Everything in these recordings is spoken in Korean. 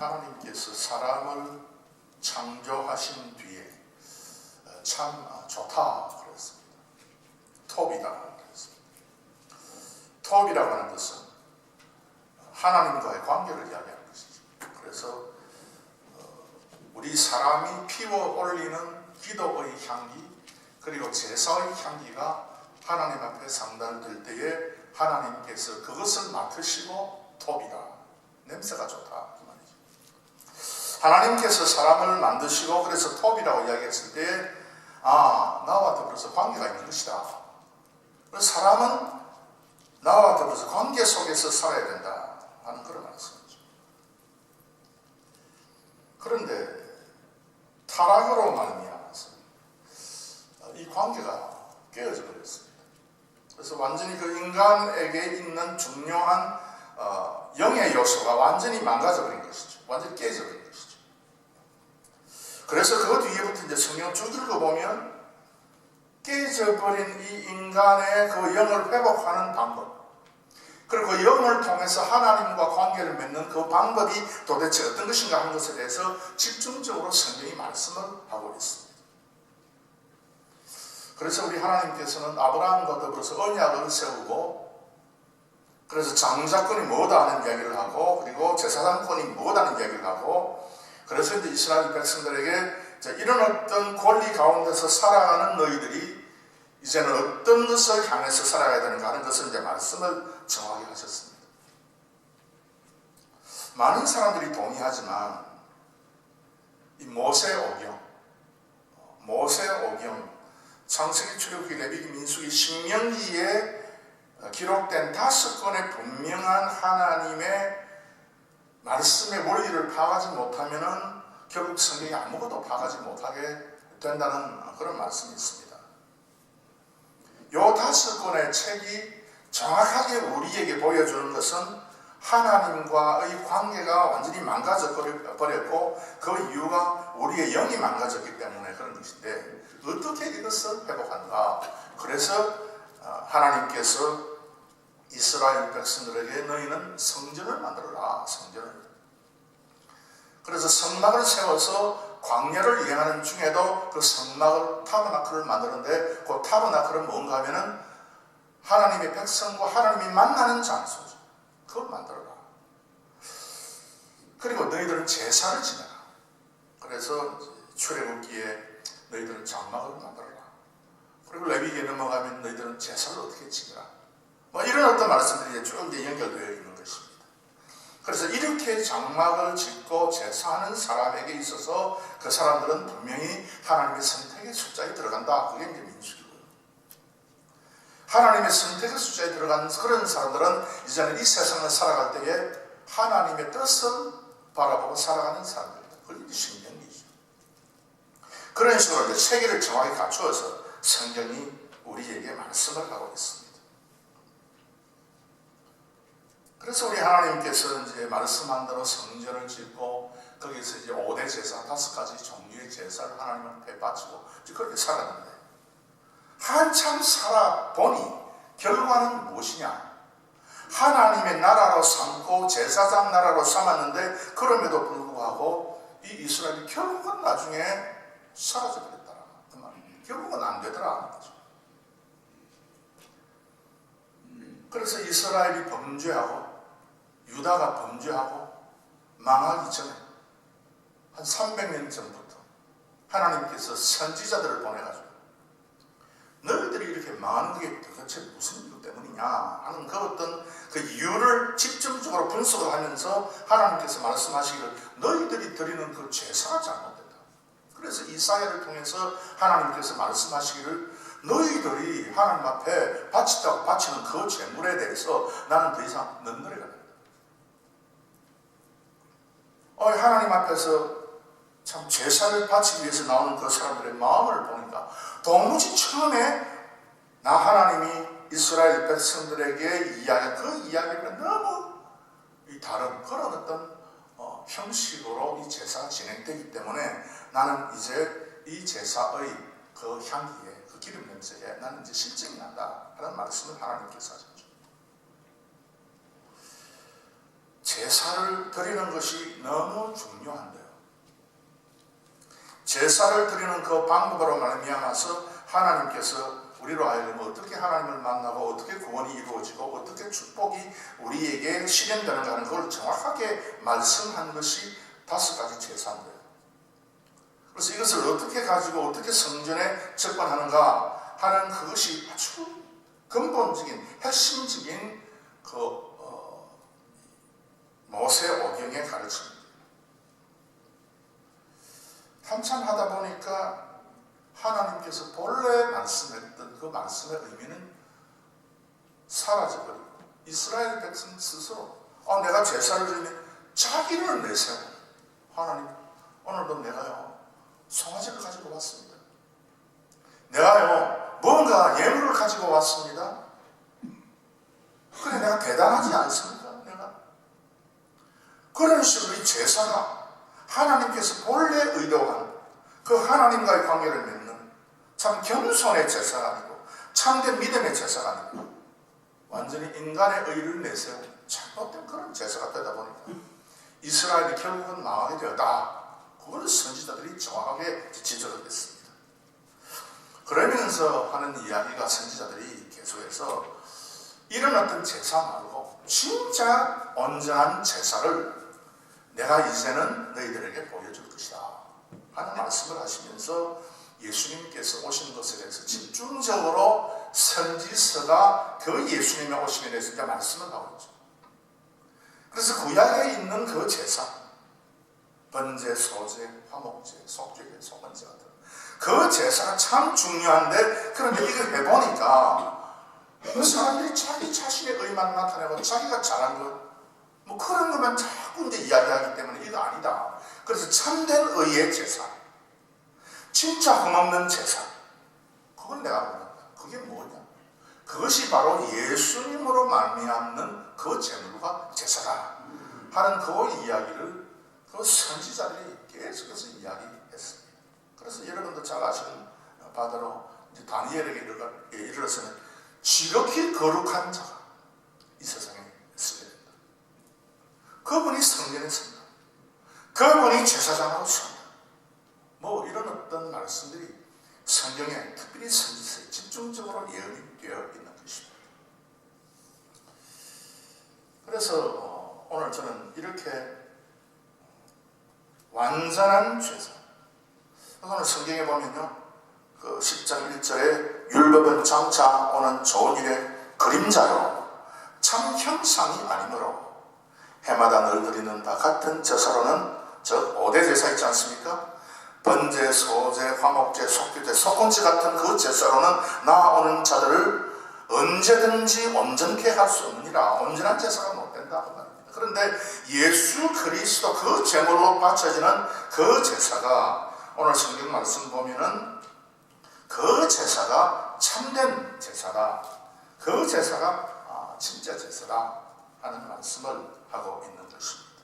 하나님께서 사람을 창조하신 뒤에 참 좋다 그랬습니다. 톱이다 그랬습니다. 톱이라고 하는 것은 하나님과의 관계를 이야기하는 것이죠. 그래서 우리 사람이 피워 올리는 기도의 향기 그리고 제사의 향기가 하나님 앞에 상달될 때에 하나님께서 그것을 맡으시고 톱이다. 냄새가 좋다. 그 말이죠. 하나님께서 사람을 만드시고 그래서 톱이라고 이야기했을 때에 나와 더불어서 관계가 있는 것이다. 그래서 사람은 나와 더불어서 관계 속에서 살아야 된다 하는 그런 말씀이죠. 그런데 타락으로 말미암아서 이 관계가 깨어져 버렸습니다. 그래서 완전히 그 인간에게 있는 중요한 영의 요소가 완전히 망가져 버린 것이죠. 완전히 깨져 버린 것이죠. 그래서 그 뒤에부터 이제 성경 쭉 읽어보면 깨져 버린 이 인간의 그 영을 회복하는 방법 그리고 그 영을 통해서 하나님과 관계를 맺는 그 방법이 도대체 어떤 것인가 하는 것에 대해서 집중적으로 성경이 말씀을 하고 있습니다. 그래서 우리 하나님께서는 아브라함과 더불어서 언약을 세우고 그래서 장자권이 뭐다 하는 이야기를 하고 그리고 제사장권이 뭐다 하는 이야기를 하고 그래서 이제 이스라엘 백성들에게 이런 어떤 권리 가운데서 살아가는 너희들이 이제는 어떤 것을 향해서 살아가야 되는가 하는 것을 이제 말씀을 정확히 하셨습니다. 많은 사람들이 동의하지만 이 모세오경 창세기, 출애굽기, 레위기, 민수기, 신명기에 기록된 5건의 분명한 하나님의 말씀의 원리를 파악하지 못하면은 결국 성경이 아무것도 파악하지 못하게 된다는 그런 말씀이 있습니다. 이 5건의 책이 정확하게 우리에게 보여주는 것은 하나님과의 관계가 완전히 망가져 버렸고 그 이유가 우리의 영이 망가졌기 때문에 그런 것인데 어떻게 이것을 회복한가? 그래서 하나님께서 이스라엘 백성들에게 너희는 성전을 만들어라. 성전을. 그래서 성막을 세워서 광야를 여행하는 중에도 그 성막을 타버나클을 만드는데 그 타버나클은 뭔가 하면은 하나님의 백성과 하나님이 만나는 장소죠. 그걸 만들어라. 그리고 너희들은 제사를 지내라. 그래서 출애굽기에 너희들은 장막을 만들어라. 그리고 레위기에 넘어가면 너희들은 제사를 어떻게 지내라. 이런 어떤 말씀들이 쭉 연결되어 있는 것입니다. 그래서 이렇게 장막을 짓고 제사하는 사람에게 있어서 그 사람들은 분명히 하나님의 선택의 숫자에 들어간다. 그게 이제 민수기고요. 하나님의 선택의 숫자에 들어간 그런 사람들은 이제는 이 세상을 살아갈 때에 하나님의 뜻을 바라보고 살아가는 사람들이다. 그게 신명기죠. 그런 식으로 이제 체계를 정확히 갖추어서 성경이 우리에게 말씀을 하고 있습니다. 그래서 우리 하나님께서 이제 말씀한 대로 성전을 짓고 거기서 이제 5대 제사, 5가지 종류의 제사를 하나님 앞에 바치고 그렇게 살았는데 한참 살아보니 결과는 무엇이냐? 하나님의 나라로 삼고 제사장 나라로 삼았는데 그럼에도 불구하고 이 이스라엘이 결국은 나중에 사라져버렸다. 그 말입니다. 결국은 안 되더라 하는 거죠. 그래서 이스라엘이 범죄하고 유다가 범죄하고 망하기 전에 한 300년 전부터 하나님께서 선지자들을 보내가지고 너희들이 이렇게 망하는 게 도대체 무슨 이유 때문이냐 하는 그 어떤 그 이유를 집중적으로 분석을 하면서 하나님께서 말씀하시기를 너희들이 드리는 그 제사가 잘못됐다. 그래서 이사야를 통해서 하나님께서 말씀하시기를 너희들이 하나님 앞에 바치는 그 제물에 대해서 나는 더 이상 넘노리가 된다. 하나님 앞에서 참 제사를 바치기 위해서 나오는 그 사람들의 마음을 보니까 도무지 처음에 나 하나님이 이스라엘 백성들에게 이야기한 그 이야기는 너무 다른 그런 어떤 형식으로 이 제사가 진행되기 때문에 나는 이제 이 제사의 그 향기에 그 기름 냄새에 나는 이제 실증이 난다 하는 말씀을 하나님께서 하셨죠. 제사를 드리는 것이 너무 중요한데요. 제사를 드리는 그 방법으로 말미암아서 하나님께서 우리로 하여금 어떻게 하나님을 만나고 어떻게 구원이 이루어지고 어떻게 축복이 우리에게 실현되는가 하는 걸 정확하게 말씀한 것이 5가지 제사인데요. 그래서 이것을 어떻게 가지고 어떻게 성전에 접근하는가 하는 그것이 아주 근본적인 핵심적인 모세오경의 가르침입니다. 한참 하다 보니까 하나님께서 본래 말씀했던 그 말씀의 의미는 사라져버리고 이스라엘 백성 스스로 내가 제사를 드리면 자기를 내세워. 하나님, 오늘도 내가요 송아지를 가지고 왔습니다. 내가요 뭔가 예물을 가지고 왔습니다. 그래, 내가 대단하지 않습니까? 내가 그런 식으로 이 제사가 하나님께서 본래 의도한 그 하나님과의 관계를 맺는 참 겸손의 제사가 아니고 참된 믿음의 제사가 아니고 완전히 인간의 의를 내세우고 잘못된 그런 제사가 되다 보니까 이스라엘이 결국은 망하게 되었다. 그걸 선지자들이 정확하게 지적을 했습니다. 그러면서 하는 이야기가 선지자들이 계속해서 이런 어떤 제사 말고 진짜 온전한 제사를 내가 이제는 너희들에게 보여줄 것이다 하는 말씀을 하시면서 예수님께서 오신 것에 대해서 집중적으로 선지서가 그 예수님의 오심에 대해서 이제 말씀을 하고 있죠. 그래서 구약에 있는 그 제사, 번제, 소제, 화목제, 속죄제, 소건제 같은 그 제사가 참 중요한데, 그런데 이걸 해보니까 그 사람들이 자기 자신의 의만 나타내고 자기가 잘한 것 뭐 그런 것만 자꾸 이제 이야기하기 때문에 이거 아니다. 그래서 참된 의의 제사, 진짜 흠없는 제사, 그걸 내가 모른다. 그게 뭐냐? 그것이 바로 예수님으로 말미암는 그 제물과 제사다 하는 그 이야기를 그 선지자들이 계속해서 이야기했습니다. 그래서 여러분도 잘 아시는 바대로 다니엘에게 이르러서는 지극히 거룩한 자가 이 세상에 있어야 된다. 그분이 성전에 선다. 그분이 제사장으로 선다. 뭐 이런 어떤 말씀들이 성경에 특별히 선지서에 집중적으로 예언이 되어 있는 것입니다. 그래서 오늘 저는 이렇게 완전한 제사, 오늘 성경에 보면요, 그 10장 1절에 율법은 장차 오는 좋은 일의 그림자요 참 형상이 아니므로 해마다 늘 드리는 바 같은 제사로는 즉 5대 제사 있지 않습니까? 번제, 소제, 화목제, 속죄제, 속건제 같은 그 제사로는 나아오는 자들을 언제든지 온전케 할 수 없느니라. 온전한 제사가 못 된다 그 말입니다. 그런데 예수 그리스도 그 제물로 바쳐지는 그 제사가 오늘 성경 말씀 보면은 그 제사가 참된 제사다. 그 제사가 진짜 제사다 하는 말씀을 하고 있는 것입니다.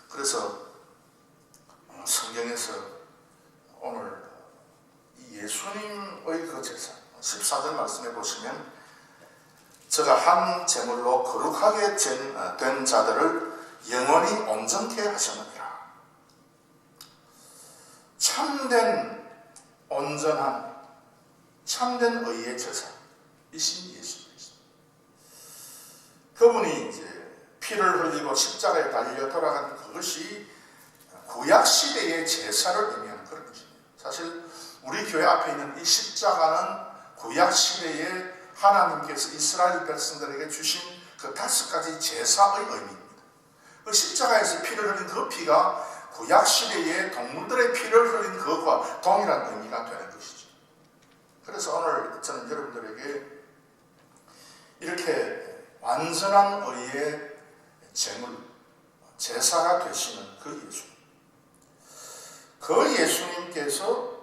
그래서 성경에서 오늘 이 예수님의 그 제사 14절 말씀해 보시면 저가 한 제물로 거룩하게 된 자들을 영원히 온전케 하셨느니라. 참된 온전한 참된 의의 제사이신 예수 그리스도. 그분이 이제 피를 흘리고 십자가에 달려 돌아간 그것이 구약시대의 제사를 의미하는 그런 것입니다. 사실 우리 교회 앞에 있는 이 십자가는 구약시대에 하나님께서 이스라엘 백성들에게 주신 그 5가지 제사의 의미입니다. 그 십자가에서 피를 흘린 그 피가 구약시대에 동물들의 피를 흘린 그것과 동일한 의미가 되는 것이죠. 그래서 오늘 저는 여러분들에게 이렇게 완전한 의의 제물, 제사가 되시는 그 예수님, 그 예수님께서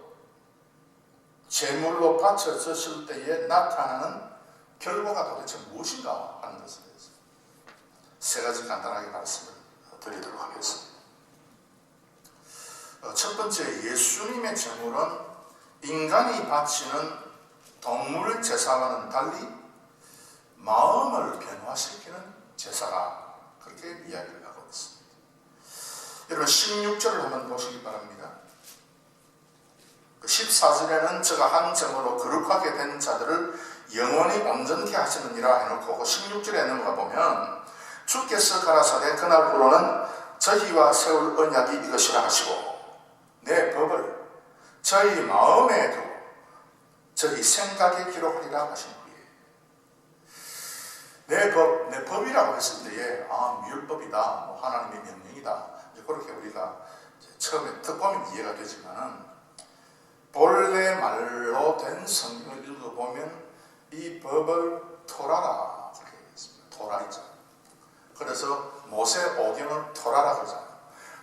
제물로 바쳐졌을 때에 나타나는 결과가 도대체 무엇인가 하는 것에 대해서 3가지 간단하게 말씀을 드리도록 하겠습니다. 첫 번째, 예수님의 제물은 인간이 바치는 동물 제사와는 달리 마음을 변화시키는 제사라, 그렇게 이야기를 합니다. 여러분 16절을 한번 보시기 바랍니다. 14절에는 저가 한 점으로 거룩하게 된 자들을 영원히 온전케 하시느니라 해놓고 16절에 넘어가 보면 주께서 가라사대 그날부로는 저희와 세울 언약이 이것이라 하시고 내 법을 저희 마음에 두고 저희 생각에 기록하리라 하신 후에 내 법이라고 했을 때에 율법이다, 하나님의 명령이다, 그렇게 우리가 처음에 듣보면 이해가 되지만 본래 말로 된 성경을 읽어보면 이 법을 토라라 그렇게 했습니다. 토라이죠. 그래서 모세오경을 토라라 그러잖아요.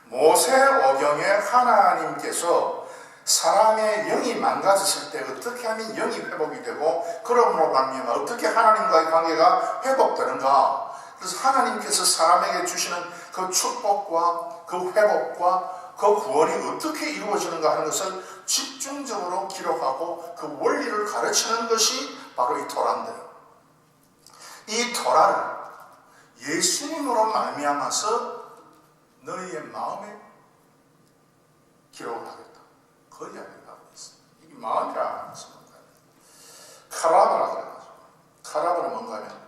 모세오경에 하나님께서 사람의 영이 망가졌을 때 어떻게 하면 영이 회복이 되고 그러므로 말미암아 어떻게 하나님과의 관계가 회복되는가. 그래서 하나님께서 사람에게 주시는 그 축복과 그 회복과 그 구원이 어떻게 이루어지는가 하는 것을 집중적으로 기록하고 그 원리를 가르치는 것이 바로 이 토라인데요. 이 토라를 예수님으로 말미암아서 너희의 마음에 기록을 하겠다. 그 이야기를 하고 있습니다. 이게 마음이라는 것은 뭔가요? 카라바라 그래가지고 카라바는 뭔가 하면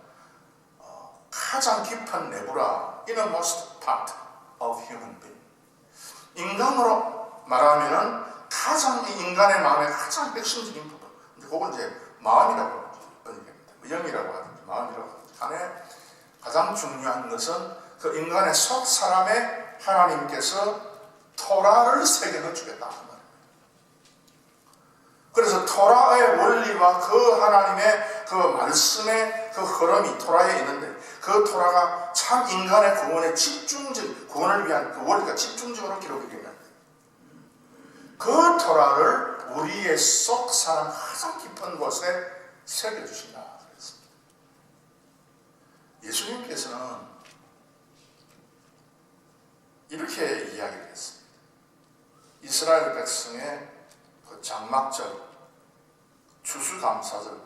가장 깊은 내부라 innermost part of human being. 인간으로 말하면은 가장 인간의 마음의 가장 핵심적인 부분. 근데 그건 이제 마음이라고 번역합니다. 영이라고 하든지 마음이라고 하든지 간에 가장 중요한 것은 그 인간의 속 사람에 하나님께서 토라를 새겨넣어 주겠다. 그래서 토라의 원리와 그 하나님의 그 말씀의 그 흐름이 토라에 있는데 그 토라가 참 인간의 구원의 구원을 위한 그 원리가 집중적으로 기록이 되어 있는데 그 토라를 우리의 속 사람 가장 깊은 곳에 새겨주신다 그랬습니다. 예수님께서는 이렇게 이야기를 했습니다. 이스라엘 백성의 그 장막절, 추수감사절,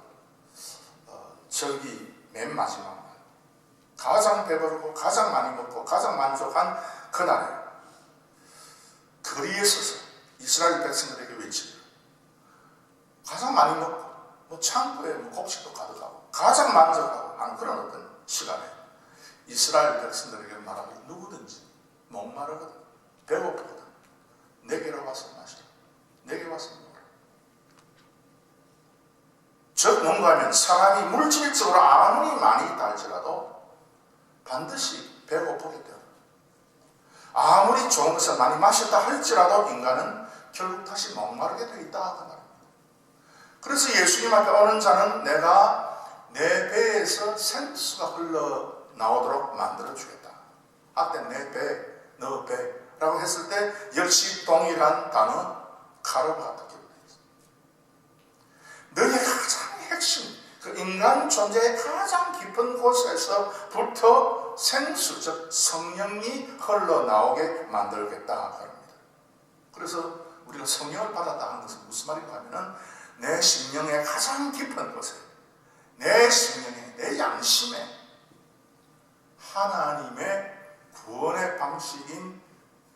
절기 맨 마지막 날, 가장 배부르고 가장 많이 먹고 가장 만족한 그날에 거리에 서서 이스라엘 백성들에게 외치고 가장 많이 먹고 창고에 곡식도 가득하고 가장 만족하고 하는 그런 어떤 시간에 이스라엘 백성들에게 말하기 누구든지 목마르거든 배고프거든 내게로 와서 마시라. 내게 와서 먹어라. 즉 뭔가 하면 사람이 물질적으로 아무리 많이 있다 할지라도 반드시 배고프게 되어 아무리 좋은 것을 많이 마셨다 할지라도 인간은 결국 다시 목마르게 되어 있다 하는 말입니다. 그래서 예수님 앞에 오는 자는 내가 내 배에서 생수가 흘러나오도록 만들어주겠다. 아때 내 배, 너 배라고 했을 때 역시 동일한 단어 카르바가 기록되어 있습니다. 너의 가장 핵심, 그 인간 존재의 가장 깊은 곳에서부터 생수, 즉 성령이 흘러나오게 만들겠다 합니다. 그래서 우리가 성령을 받았다 하는 것은 무슨 말인가 하면은 내 심령의 가장 깊은 곳에, 내 심령의, 내 양심에 하나님의 구원의 방식인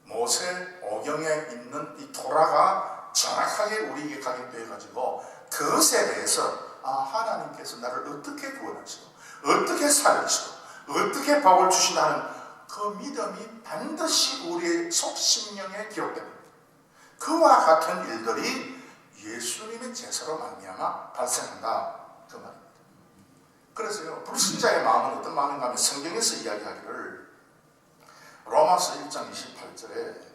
모세 오경에 있는 이 토라가 정확하게 우리에게 각인되어가지고 그것에 대해서 하나님께서 나를 어떻게 구원하시고 어떻게 살리시고 어떻게 복을 주신다는 그 믿음이 반드시 우리의 속심령에 기록됩니다. 그와 같은 일들이 예수님의 제사로 말미암아 발생한다 그 말입니다. 그래서요 불신자의 마음은 어떤 마음인가 하면 성경에서 이야기하기를 로마서 1장 28절에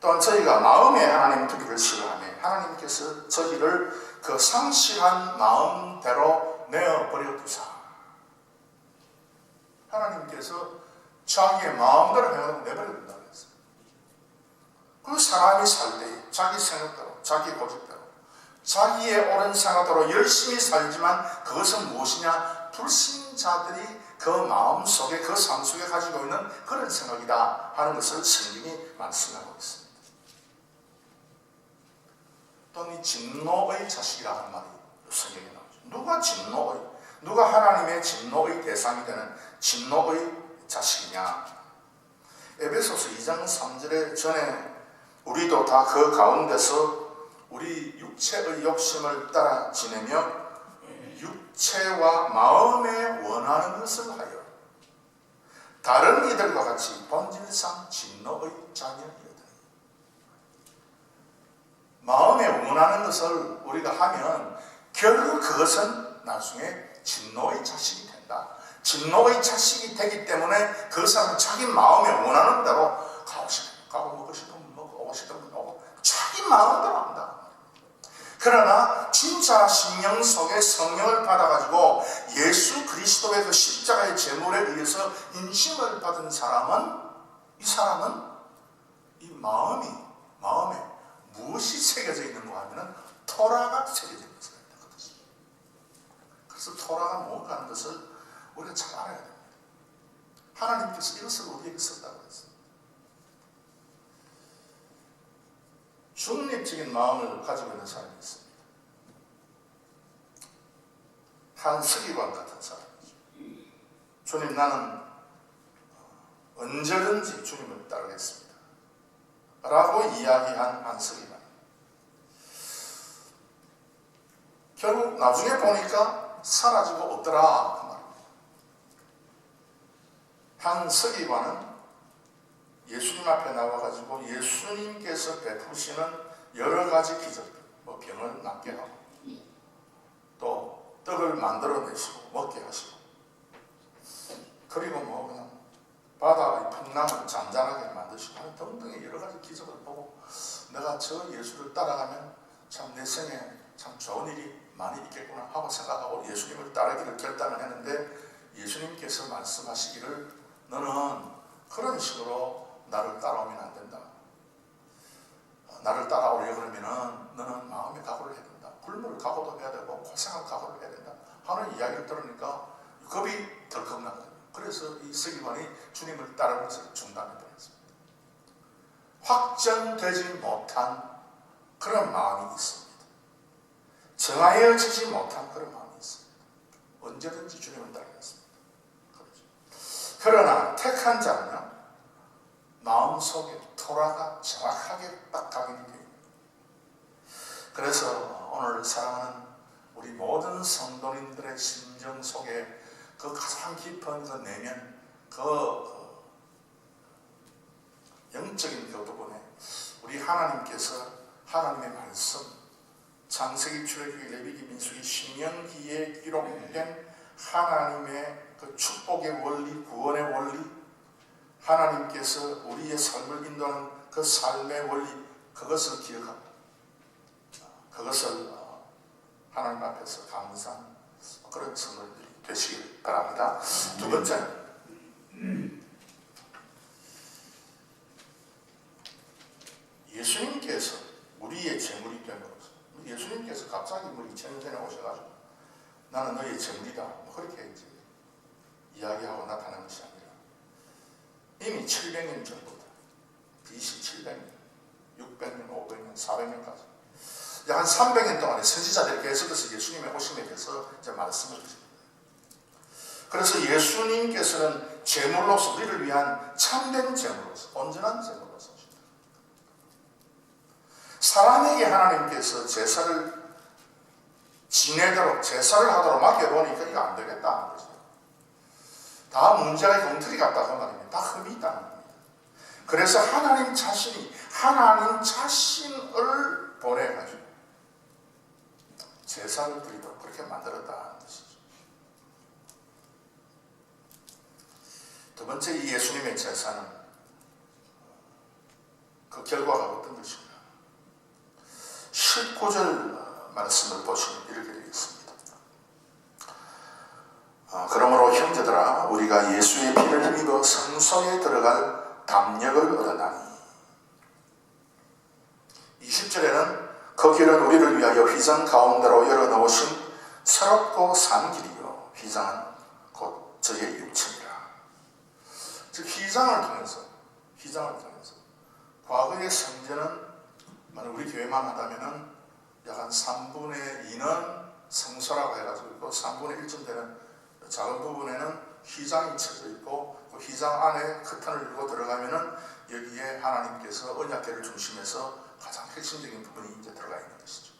또한 저희가 마음에 하나님 두기를 싫어하며 하나님께서 저희를 그 상실한 마음대로 내어버려 두사. 하나님께서 자기의 마음대로 내버려 둔다고 했어요. 그 사람이 살 때 자기 생각대로, 자기 고집대로, 자기의 옳은 생각대로 열심히 살지만 그것은 무엇이냐? 불신자들이 그 마음 속에, 그 삶 속에 가지고 있는 그런 생각이다 하는 것을 성경이 말씀하고 있습니다. 또는 이 진노의 자식이라는 말이 성경에 나오죠. 누가 진노의, 누가 하나님의 진노의 대상이 되는 진노의 자식이냐? 에베소서 2장 3절에 전에 우리도 다 그 가운데서 우리 육체의 욕심을 따라 지내며 육체와 마음에 원하는 것을 하여 다른 이들과 같이 본질상 진노의 자녀이다. 마음에 원하는 것을 우리가 하면 결국 그것은 나중에 진노의 자식이 된다. 진노의 자식이 되기 때문에 그 사람은 자기 마음에 원하는 대로 가고 싶으면 가고 먹고 싶으면 먹고 오고 싶으면 오고 자기 마음대로 한다. 그러나 진짜 심령 속에 성령을 받아가지고 예수 그리스도의 그 십자가의 제물에 의해서 인심을 받은 사람은, 이 사람은 이 마음에 무엇이 새겨져 있는가 하면 토라가 새겨져 있는 것을 뜻합니다. 그래서 토라가 뭔가 하는 것을 우리가 잘 알아야 됩니다. 하나님께서 이것을 우리에게 썼다고 했습니다. 중립적인 마음을 가지고 있는 사람이 있습니다. 한 서기관 같은 사람이죠. 주님, 나는 언제든지 주님을 따르겠습니다 라고 이야기한 한 서기관. 결국 나중에 보니까 사라지고 없더라 그 말입니다. 한 서기관은 예수님 앞에 나와가지고 예수님께서 베푸시는 여러 가지 기적, 병을 낫게 하고 또 떡을 만들어내시고 먹게 하시고 그리고 그냥 바다의 풍랑을 잔잔하게 만드시고 하는 등등의 여러 가지 기적을 보고 내가 저 예수를 따라가면 참 내 생에 참 좋은 일이 많이 있겠구나 하고 생각하고 예수님을 따르기를 결단을 했는데 예수님께서 말씀하시기를 너는 그런 식으로 나를 따라오면 안 된다. 나를 따라오려고 그러면은 너는 마음의 각오를 해야 된다. 굶을 각오도 해야 되고 고생할 각오를 해야 된다 하는 이야기를 들으니까 겁이 덜컥 나거든요. 그래서 이 서기관이 주님을 따르는 것을 중단해버렸습니다. 확정되지 못한 그런 마음이 있습니다. 정하여지지 못한 그런 마음이 있습니다. 언제든지 주님을 따르겠습니다. 그러나 택한 자는요, 마음속에 토라가 정확하게 딱 각인이 됩니다. 그래서 오늘 사랑하는 우리 모든 성도님들의 심정 속에 그 가장 깊은 그 내면, 그 영적인 그 부분에 우리 하나님께서 하나님의 말씀, 창세기, 출애굽기, 레위기, 민수기, 신명기에 기록된 하나님의 그 축복의 원리, 구원의 원리, 하나님께서 우리의 삶을 인도하는 그 삶의 원리, 그것을 기억하고 그것을 하나님 앞에서 감사한 그런 성도들이 되시길 바랍니다. 두 번째, 예수님께서 우리의 제물이 됨으로써 예수님께서 갑자기 우리 2000년 전에 오셔가지고 나는 너의 제물이다 그렇게 이제 이야기하고 나타난 것이 아니라 이미 700년 전부터 BC 700년, 600년, 500년, 400년까지 약 한 300년 동안에 선지자들이 계속해서 예수님의 오심에 대해서 이제 말씀을 하십니다. 그래서 예수님께서는 제물로서 우리를 위한 참된 제물로서, 온전한 제물로서 오십니다. 사람에게 하나님께서 제사를 지내도록, 제사를 하도록 맡겨놓으니까 이거 안 되겠다는 거죠. 다 문제의 엉터리 같다 그 말입니다. 다 흠이 있다는 겁니다. 그래서 하나님 자신이 하나님 자신을 보내가지고 제사를 드리도록 그렇게 만들었다는 것이죠. 두 번째, 이 예수님의 제사는 그 결과가 어떤 것인가? 19절 말씀을 보시면 이렇게 되겠습니다. 그러므로 형제들아, 우리가 예수의 피를 힘입어 성소에 들어갈 담력을 얻었나니. 20절에는 그 길은 우리를 위하여 휘장 가운데로 열어놓으신 새롭고 산 길이요, 휘장은 곧 저의 육체니라. 즉 휘장을 통해서 과거의 성전은 만약 우리 교회만 하다면은 약 한 3분의 2는 성소라고 해가지고 있고 3분의 1쯤 되는 작은 부분에는 휘장이 쳐져 있고 그 휘장 안에 커튼을 열고 들어가면은 여기에 하나님께서 언약궤를 중심해서 가장 핵심적인 부분이 이제 들어가 있는 것이죠.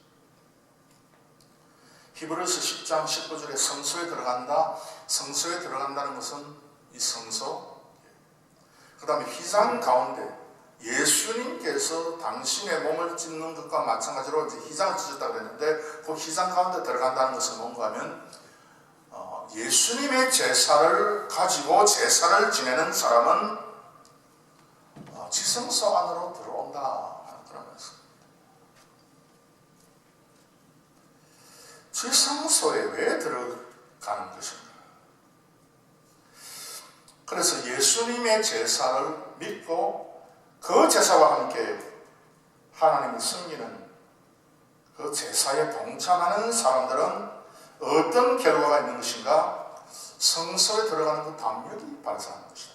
히브리서 10장 19절에 성소에 들어간다. 성소에 들어간다는 것은 이 성소, 그 다음에 휘장 가운데 예수님께서 당신의 몸을 찢는 것과 마찬가지로 이제 휘장을 찢었다고 했는데 그 휘장 가운데 들어간다는 것은 뭔가 하면 예수님의 제사를 가지고 제사를 지내는 사람은 지성소 안으로 들어온다 하는 그런 말씀. 지성소에 왜 들어가는 것인가? 그래서 예수님의 제사를 믿고 그 제사와 함께 하나님을 섬기는 그 제사에 동참하는 사람들은 어떤 결과가 있는 것인가? 성소에 들어가는 그 담력이 발생하는 것이다.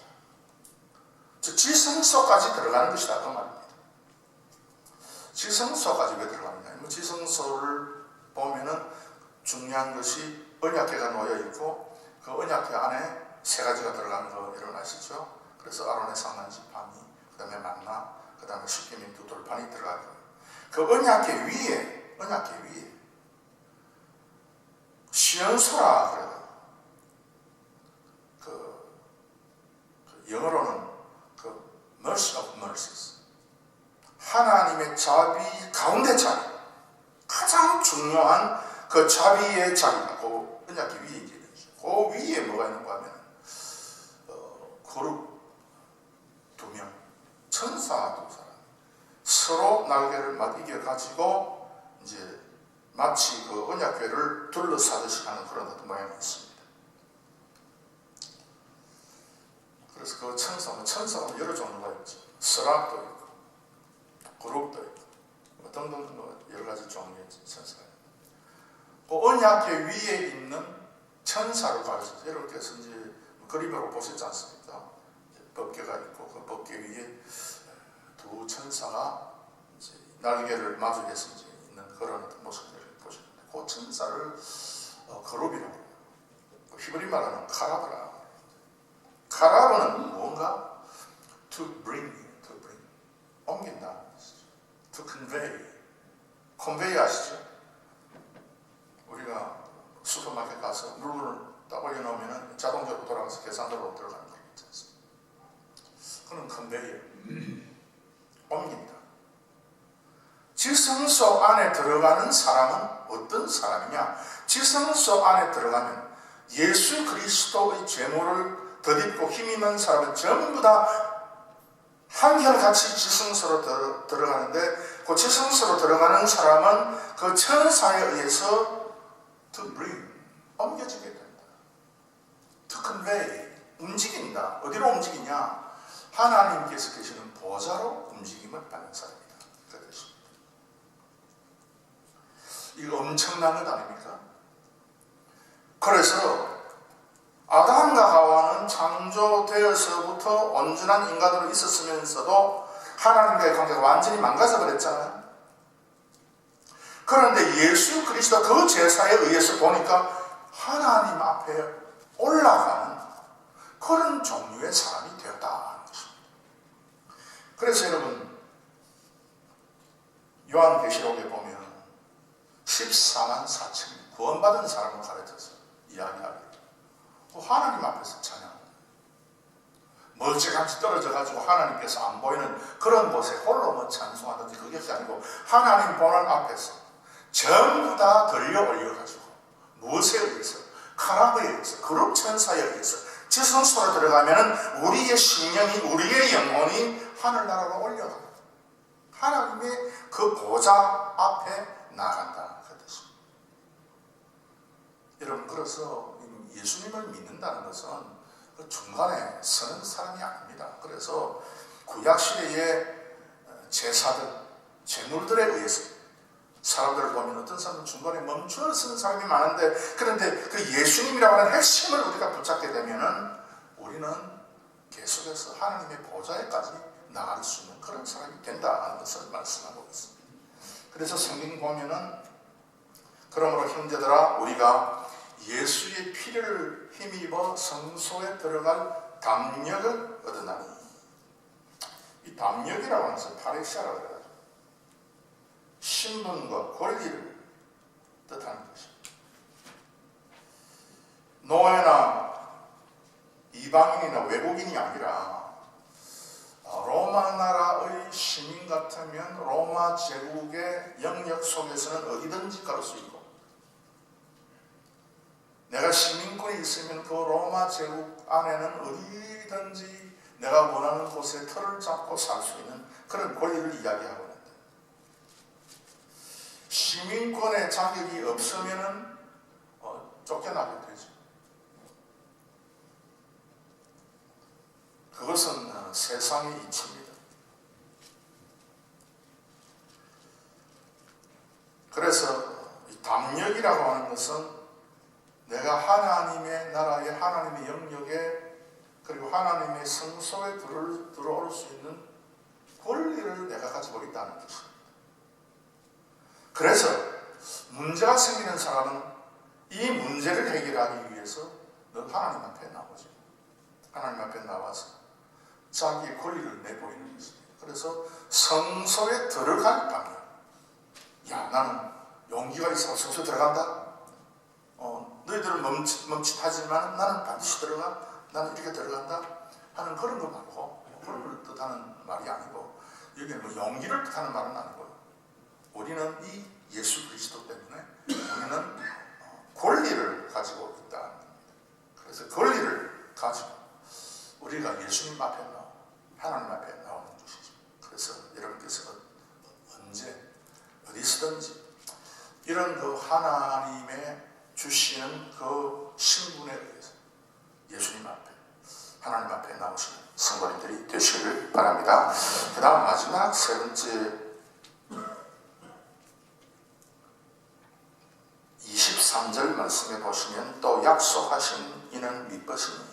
즉 지성소까지 들어가는 것이다 그 말입니다. 지성소까지 왜 들어가느냐? 지성소를 보면은 중요한 것이 언약궤가 놓여 있고 그 언약궤 안에 세 가지가 들어가는 거 여러분 아시죠? 그래서 아론의 상한 지팡이, 그 다음에 만나, 그 다음에 십계명 두 돌판이 들어가고 그 언약궤 위에 시연소라 그래요. 그 영어로는 그 mercy of mercies, 하나님의 자비 가운데 자비, 가장 중요한 그 자비의 자리가 그 언약궤 위에 있는 거죠. 그 위에 뭐가 있는가 하면 그룹 2명, 천사 2사람 서로 날개를 맞이겨 가지고 이제 마치 그 언약궤를 둘러싸듯이 하는 그런 어떤 모양이 있습니다. 그래서 그 천사가 여러 종류가 있죠. 스락도 있고 그룹도 있고 등등 여러 가지 종류의 천사가 있고 그 언약궤 위에 있는 천사를 가르쳐서 여러분께서 이제 그림으로 보셨지 않습니까? 법궤가 있고 그 법궤 위에 두 천사가 이제 날개를 마주해서 이제 있는 그런 어떤 모습들을 보셨는데 그 천사를 그룹이라고 해요. 히브리 말하는 카라브라. 카라브는 뭔가 to bring, 옮긴다. to convey 아시죠? 우리가 슈퍼마켓 가서 물건을 딱 올려놓으면 자동적으로 돌아가서 계산대로 들어가는 거 있지 않습니까? 그건 컨베이어, 옮긴다. 지성소 안에 들어가는 사람은 어떤 사람이냐? 지성소 안에 들어가면 예수 그리스도의 제물을 덧입고 힘있는 사람은 전부 다 한결같이 지성소로 들어가는데 그 지성소로 들어가는 사람은 그 천사에 의해서 to bring, 옮겨지게 된다. to convey, 움직인다. 어디로 움직이냐? 하나님께서 계시는 보좌로 움직임을 받는 사람이다. 그 뜻입니다. 이거 엄청난 것 아닙니까? 그래서 아담과 하와는 창조되어서부터 온전한 인간으로 있었으면서도 하나님과의 관계가 완전히 망가져 버렸잖아요. 그런데 예수 그리스도 그 제사에 의해서 보니까 하나님 앞에 올라가는 그런 종류의 사람이 되었다 하는 것입니다. 그래서 여러분 요한계시록에 보면 14만 4천 구원받은 사람을 가르쳐서 이야기하고 하나님 앞에서 찬양합니다. 멀찌감치 떨어져가지고 하나님께서 안 보이는 그런 곳에 홀로 찬송하든지 그것이 아니고 하나님 보는 앞에서 전부 다 들려 올려가지고 무엇에 의해서? 카라브에 의해서, 그룹 천사에 의해서 지성소로 들어가면 우리의 심령이, 우리의 영혼이 하늘나라로 올려가고 하나님의 그 보좌 앞에 나간다. 그 뜻입니다. 여러분, 그래서 예수님을 믿는다는 것은 그 중간에 서는 사람이 아닙니다. 그래서 구약시대의 제사들, 제물들에 의해서 사람들을 보면 어떤 사람은 중간에 멈추어 서는 사람이 많은데, 그런데 그 예수님이라고 하는 핵심을 우리가 붙잡게 되면은 우리는 계속해서 하나님의 보좌에까지 나갈 수 있는 그런 사람이 된다는 것을 말씀하고 있습니다. 그래서 성경 보면은 그러므로 형제들아 우리가 예수의 피를 힘입어 성소에 들어갈 담력을 얻으나니, 이 담력이라고 하는 것은 파레시아라고 그래가지고 신분과 권리를 뜻하는 것입니다. 노예나 이방인이나 외국인이 아니라 로마 나라의 시민 같으면 로마 제국의 영역 속에서는 어디든지 갈 수 있고, 내가 시민권이 있으면 그 로마 제국 안에는 어디든지 내가 원하는 곳에 터를 잡고 살 수 있는 그런 권리를 이야기하고 있는데, 시민권의 자격이 없으면 쫓겨나게 되죠. 그것은 세상의 이치입니다. 그래서 이 담력이라고 하는 것은 내가 하나님의 나라에, 하나님의 영역에, 그리고 하나님의 성소에 들어올 수 있는 권리를 내가 가지고 있다는 것입니다. 그래서 문제가 생기는 사람은 이 문제를 해결하기 위해서 너 하나님 앞에 나오죠. 하나님 앞에 나와서 자기의 권리를 내보이는 것입니다. 그래서 성소에 들어갈 방향. 야, 나는 용기가 있어 성소에 들어간다. 너희들은 멈칫하지만 나는 반드시 들어가. 나는 이렇게 들어간다 하는 그런 거 말고, 그런 걸 뜻하는 말이 아니고, 여기는 뭐 용기를 뜻하는 말은 아니고요. 우리는 이 예수 그리스도 때문에 우리는 권리를 가지고 있다. 그래서 권리를 가지고 우리가 예수님 앞에 나오고 하나님 앞에 나오는 것이죠. 그래서 여러분께서 언제 어디서든지 이런 그 하나님의 주시는 그 신분에 의해서 예수님 앞에, 하나님 앞에 나오시는 성도님들이 되시기를 바랍니다. 그 다음 마지막 세 번째 23절 말씀에 보시면, 또 약속하신 이는 믿으시니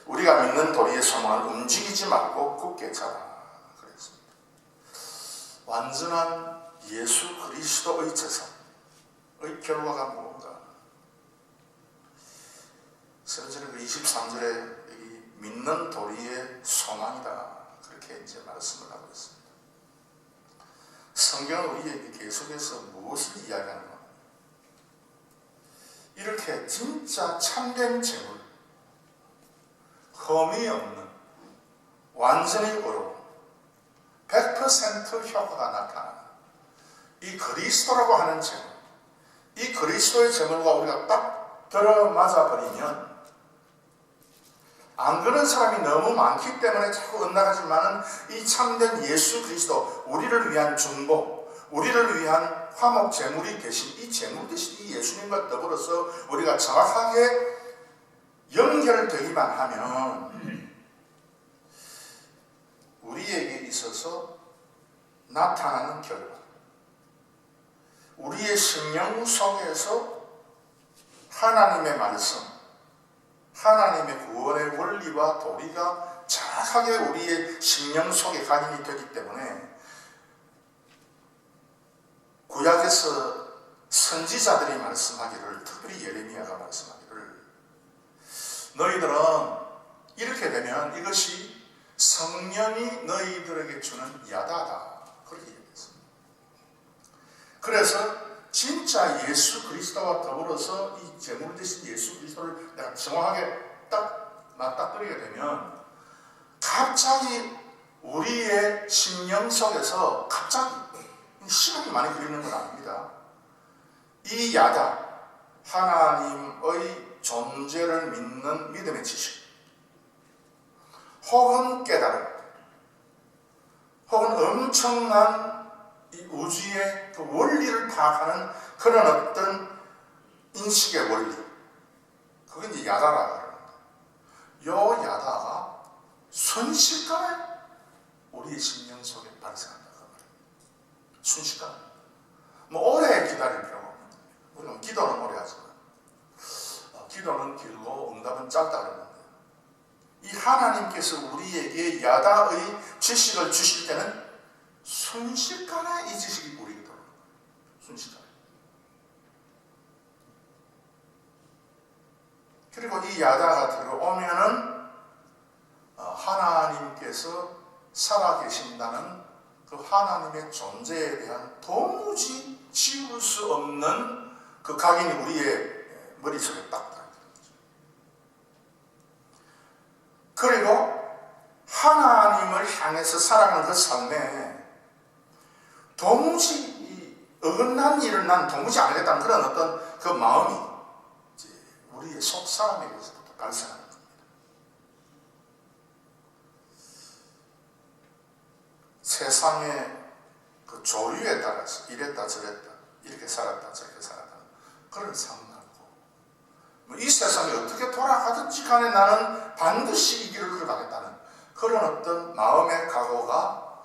우리가 믿는 도리의 소망을 움직이지 말고 굳게 잡아 그랬습니다. 완전한 예수 그리스도의 제사의 결과가 뭔가? 선생님 23절에 믿는 도리의 소망이다, 그렇게 이제 말씀을 하고 있습니다. 성경은 우리에게 계속해서 무엇을 이야기하는 가? 이렇게 진짜 참된 재물, 흠이 없는 완전히 의로운 100% 효과가 나타나는 이 그리스도라고 하는 재물, 이 그리스도의 재물과 우리가 딱 들어맞아 버리면, 안 그런 사람이 너무 많기 때문에 자꾸 엇나가지만은 이 참된 예수 그리스도, 우리를 위한 중보, 우리를 위한 화목 제물이 되신 이 제물 되신 이 예수님과 더불어서 우리가 정확하게 연결되기만 하면 우리에게 있어서 나타나는 결과, 우리의 심령 속에서 하나님의 말씀, 하나님의 구원의 원리와 도리가 정확하게 우리의 심령 속에 각인이 되기 때문에, 구약에서 선지자들이 말씀하기를, 특별히 예레미야가 말씀하기를, 너희들은 이렇게 되면 이것이 성령이 너희들에게 주는 야다다, 그렇게 얘기했습니다. 그래서 진짜 예수 그리스도와 더불어서 이 제물 되신 예수 그리스도를 내가 정확하게 딱 맞닥뜨리게 되면, 갑자기 우리의 심령 속에서 갑자기, 시간이 많이 걸리는 건 아닙니다, 이 야다, 하나님의 존재를 믿는 믿음의 지식, 혹은 깨달음, 혹은 엄청난 이 우주의 그 원리를 파악하는 그런 어떤 인식의 원리, 그게 이제 야다라고 합니다. 요 야다가 순식간에 우리의 심령 속에 발생한다고 합니다. 순식간에. 뭐 오래 기다릴 필요가 없는 거예요. 물론 기도는 오래 하지만 기도는 길고 응답은 짧다 그러는데, 이 하나님께서 우리에게 야다의 지식을 주실 때는 순식간에 이 지식이 우리에게 들어옵니다. 순식간에. 그리고 이 야다가 들어오면은 하나님께서 살아계신다는 그 하나님의 존재에 대한 도무지 지울 수 없는 그 각인이 우리의 머릿속에 딱 들어있는 거죠. 그리고 하나님을 향해서 살아가는 그 삶에 도무지 어긋난 일을 난 도무지 안 하겠다는 그런 어떤 그 마음이 우리의 속 사람에게서부터 발생하는 겁니다. 세상의 그 조류에 따라서 이랬다 저랬다 이렇게 살았다 저렇게 살았다 그런 삶 이 세상이 어떻게 돌아가든지 간에 나는 반드시 이 길을 걸어가겠다는 그런 어떤 마음의 각오가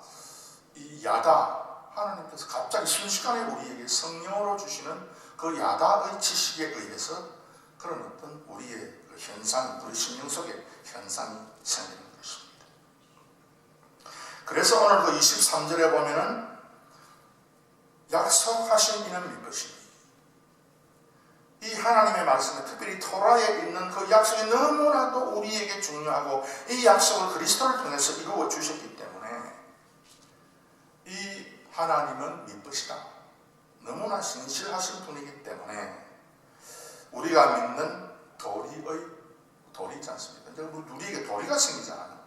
이 야다, 하나님께서 갑자기 순식간에 우리에게 성령으로 주시는 그 야다의 지식에 의해서 그런 어떤 우리의 그 현상이, 우리 심령 속에 현상이 생기는 것입니다. 그래서 오늘 그 23절에 보면은 약속하신 이는 믿으시니 이 하나님의 말씀에 특별히 토라에 있는 그 약속이 너무나도 우리에게 중요하고 이 약속을 그리스도를 통해서 이루어 주셨기 때문에 이 하나님은 믿으시다. 너무나 신실하신 분이기 때문에 우리가 믿는 돌이 있지 않습니까? 이제 우리에게 도리가 생기잖아요.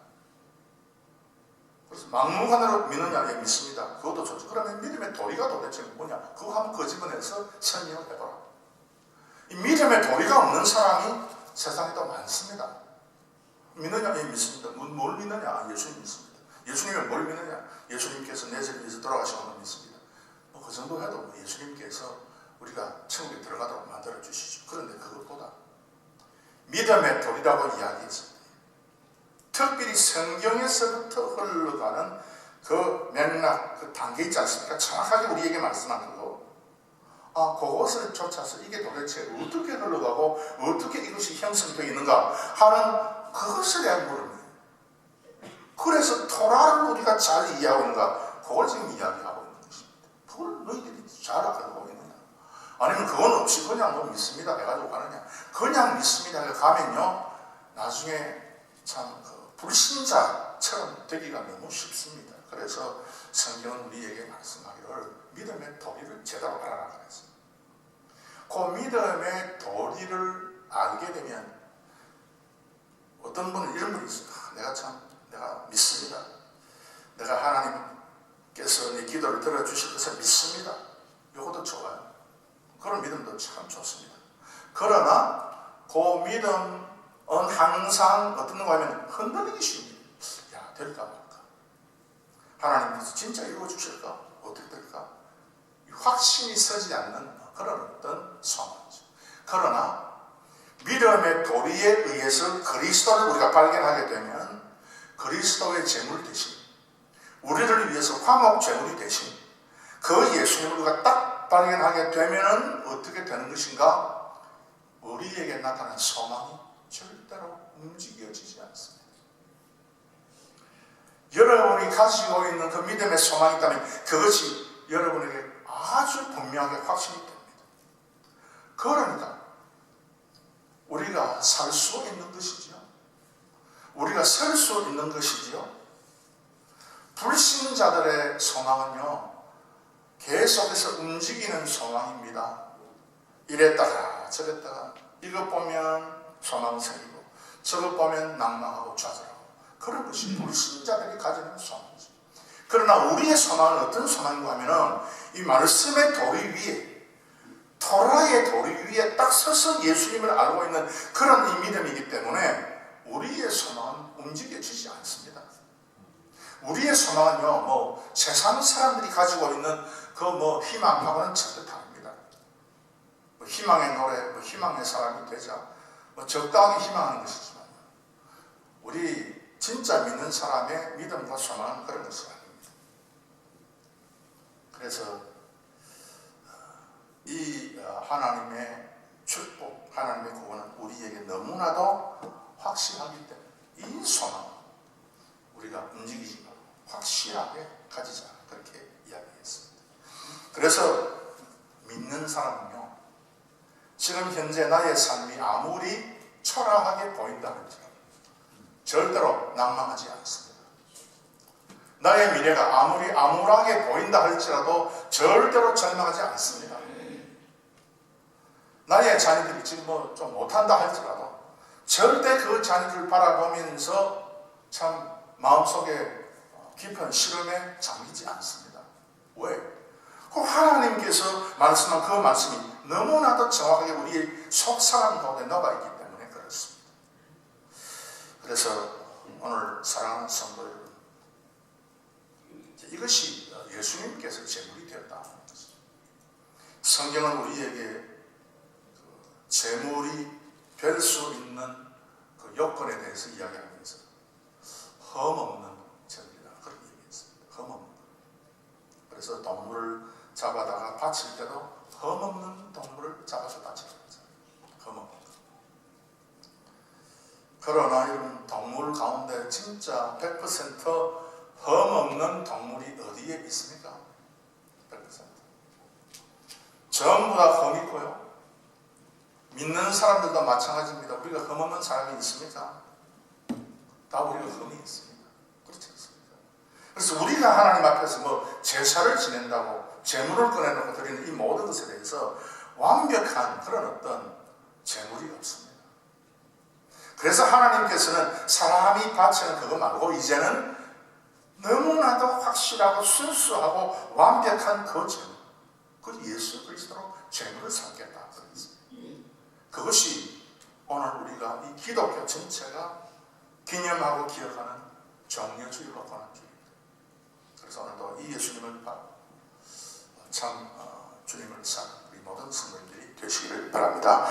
그래서 막무가내로 믿느냐? 예, 믿습니다. 그것도 좋죠. 그러면 믿음의 도리가 도대체 뭐냐? 그거 한번 거집어내서 설명을 해보라. 이 믿음의 도리가 없는 사람이 세상에 더 많습니다. 믿느냐? 예, 믿습니다. 뭘 믿느냐? 예수님 믿습니다. 예수님은 뭘 믿느냐? 예수님께서 내 죄를 위해서 돌아가신 걸 믿습니다. 그 정도 해도 예수님께서 우리가 천국에 들어가도록 만들어 주시죠. 그런데 그것보다 믿음의 도리라고 이야기했습니다. 특별히 성경에서부터 흘러가는 그 맥락, 그 단계 있지 않습니까? 정확하게 우리에게 말씀한 그거. 그것을 쫓아서 이게 도대체 어떻게 흘러가고 어떻게 이것이 형성되어 있는가 하는 그것에 대한 물음이에요. 그래서 토라를 우리가 잘 이해하고 있는가? 그걸 지금 이야기하고 있는 것입니다. 그걸 너희들이 잘 알고 있느냐? 아니면 그건 없이 그냥 뭐 믿습니다 해가지고 가느냐? 그냥 믿습니다 해 가면요 나중에 참 불신자처럼 되기가 너무 쉽습니다. 그래서 성경은 우리에게 말씀하기를 믿음의 도리를 제대로 알아라 그랬어요. 그 믿음의 도리를 알게 되면 어떤 분은 이런 분이 있어요. 내가 믿습니다. 내가 하나님께서 내 기도를 들어주실 것을 믿습니다. 이것도 좋아요. 그런 믿음도 참 좋습니다. 그러나 그 믿음은 항상 어떤 건가 하면 흔들리기 쉽니다. 야, 될까 말까? 하나님께서 진짜 이루어주실까? 어떻게 될까? 확신이 서지 않는 그런 어떤 소망이죠. 그러나 믿음의 도리에 의해서 그리스도를 우리가 발견하게 되면 그리스도의 제물 대신 우리를 위해서 화목 제물이 대신 그 예수님을 우리가 딱 발견하게 되면 어떻게 되는 것인가? 우리에게 나타난 소망이 절대로 움직여지지 않습니다. 여러분이 가지고 있는 그 믿음의 소망이 있다면 그것이 여러분에게 아주 분명하게 확신이 됩니다. 그러니까 우리가 살 수 있는 것이지요. 우리가 설 수 있는 것이지요. 불신자들의 소망은요 계속해서 움직이는 소망입니다. 이랬다가 저랬다가 이것 보면 소망 생기고 저것 보면 낭망하고 좌절하고 그런 것이 불신자들이 가지는 소망이죠. 그러나 우리의 소망은 어떤 소망인가 하면은 이 말씀의 도리 위에 토라의 도리 위에 딱 서서 예수님을 알고 있는 그런 이 믿음이기 때문에 우리의 소망은 움직여지지 않습니다. 우리의 소망은요 뭐 세상 사람들이 가지고 있는 그 뭐 희망하고는 절대 다릅니다. 뭐 희망의 노래, 뭐 희망의 사람이 되자 뭐 적당히 희망하는 것이지만 우리 진짜 믿는 사람의 믿음과 소망은 그런 것이 아닙니다. 그래서 이 하나님의 축복, 하나님의 구원은 우리에게 너무나도 확실하기 때문에 이 소망 우리가 움직이지 말고 확실하게 가지자 그렇게 이야기했습니다. 그래서 믿는 사람은요 지금 현재 나의 삶이 아무리 초라하게 보인다 할지라도 절대로 낭망하지 않습니다. 나의 미래가 아무리 암울하게 보인다 할지라도 절대로 절망하지 않습니다. 나의 자녀들이 지금 좀 못한다 할지라도 절대 그 자녀들을 바라보면서 참 마음속에 깊은 시름에 잠기지 않습니다. 왜? 그 하나님께서 말씀한 그 말씀이 너무나도 정확하게 우리의 속사람 가운데 녹아 있기 때문에 그렇습니다. 그래서 오늘 사랑하는 성도 여러분, 이것이 예수님께서 재물이 되었다. 성경은 우리에게 재물이 될 수 있는 그 요건에 대해서 이야기하면서 흠없는 재물이다 그런 얘기했습니다. 흠없는. 그래서 동물을 잡아다가 바칠 때도 흠없는 동물을 잡아서 바치는 거죠. 흠없는. 그러나 이런 동물 가운데 진짜 100% 흠없는 동물이 어디에 있습니까? 100%. 전부 다 흠있고요. 믿는 사람들도 마찬가지입니다. 우리가 흠없는 사람이 있습니까? 다 우리가 흠이 있습니다. 그렇지 않습니까? 그래서 우리가 하나님 앞에서 제사를 지낸다고 재물을 꺼내놓고 드리는 이 모든 것에 대해서 완벽한 그런 어떤 재물이 없습니다. 그래서 하나님께서는 사람이 바치는 그거 말고 이제는 너무나도 확실하고 순수하고 완벽한 그 재물, 그 예수 그리스도로 재물을 삼겠다. 그것이 오늘 우리가 이 기독교 전체가 기념하고 기억하는 정려주일과 고난주일입니다. 그래서 오늘도 이 예수님을 참 주님을 사는 우리 모든 성도님들이 되시기를 바랍니다.